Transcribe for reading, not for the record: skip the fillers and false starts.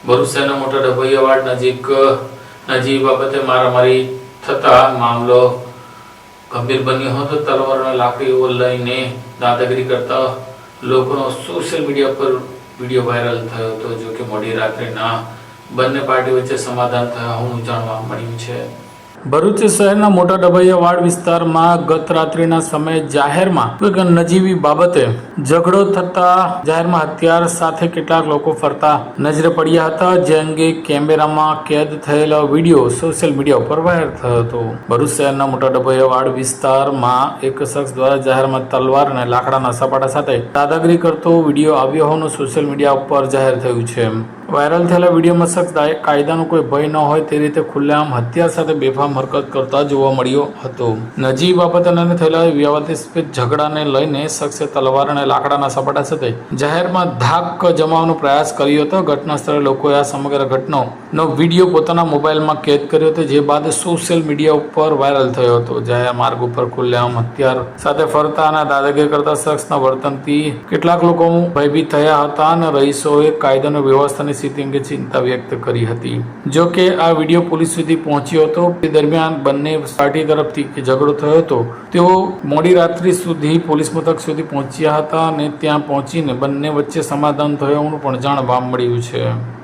ભરૂચ શહેરના મોટા ડભોઈયાવાડ નજીક બાબતે મારામારી થતા મામલો ગંભીર બન્યો હતો। તલવાર અને લાકડીઓ લઈને દાદાગીરી કરતા લોકોનો સોશિયલ મીડિયા પર વિડીયો વાયરલ થયો હતો। જો કે મોડી રાત્રેના બંને પાર્ટી વચ્ચે સમાધાન થયા હોવાનું જાણવા મળ્યું છે। ભરૂચ શહેરના મોટા ડભોઈયાવાડ વિસ્તારમાં ગત રાત્રિના સમયે જાહેરમાં નજીવી બાબતે ઝઘડો થતા જાહેરમાં હથિયાર સાથે કેટલાક લોકો ફરતા નજરે પડ્યા હતા, જે અંગે કેમેરામાં કેદ થયેલો વિડીયો સોશિયલ મીડિયા ઉપર વાયરલ થયો હતો। ભરૂચ શહેરના મોટા ડભોઈયાવાડ વિસ્તારમાં એક શખ્સ દ્વારા જાહેરમાં તલવાર અને લાકડાના સપાટા સાથે દાદાગીરી કરતો વિડીયો આવ્યો હોવાનું સોશિયલ મીડિયા ઉપર જાહેર થયું છે। વાયરલ થયેલા વિડીયોમાં શખ્સ કાયદાનો કોઈ ભય ન હોય તે રીતે ખુલ્લેઆમ હથિયાર સાથે બેફામ હરકત કરતા જોવા મળ્યો હતો। નજીવી બાબતને થયેલા વિવાદાસ્પદ ઝઘડાને લઈને શખ્સે તલવાર અને લાકડાના સપાટા સાથે જાહેરમાં ધાક જમાવવાનો પ્રયાસ કર્યો હતો। ઘટના સ્થળે લોકોએ આ સમગ્ર ઘટનાનો વિડીયો પોતાના મોબાઈલમાં કેદ કર્યો હતો, જે બાદ સોશિયલ મીડિયા ઉપર વાયરલ થયો હતો। જાહેર માર્ગ ઉપર ખુલ્લેઆમ હથિયાર સાથે ફરતા અને દાદાગીરી કરતા શખ્સના વર્તનથી કેટલાક લોકો ભયભીત થયા હતા અને રહીશોએ કાયદાનો વ્યવસ્થાની સ્થિતિ અંગે ચિંતા વ્યક્ત કરી હતી। જો કે આ વિડીયો પોલીસ સુધી પહોંચ્યો હતો। તે દરમિયાન બંને પાર્ટી તરફથી ઝઘડો થયો હતો। તેઓ મોડી રાત્રિ સુધી પોલીસ મથક સુધી પહોંચ્યા હતા અને ત્યાં પહોંચીને બંને વચ્ચે સમાધાન થયું હોવાનું પણ જાણવા મળ્યું છે।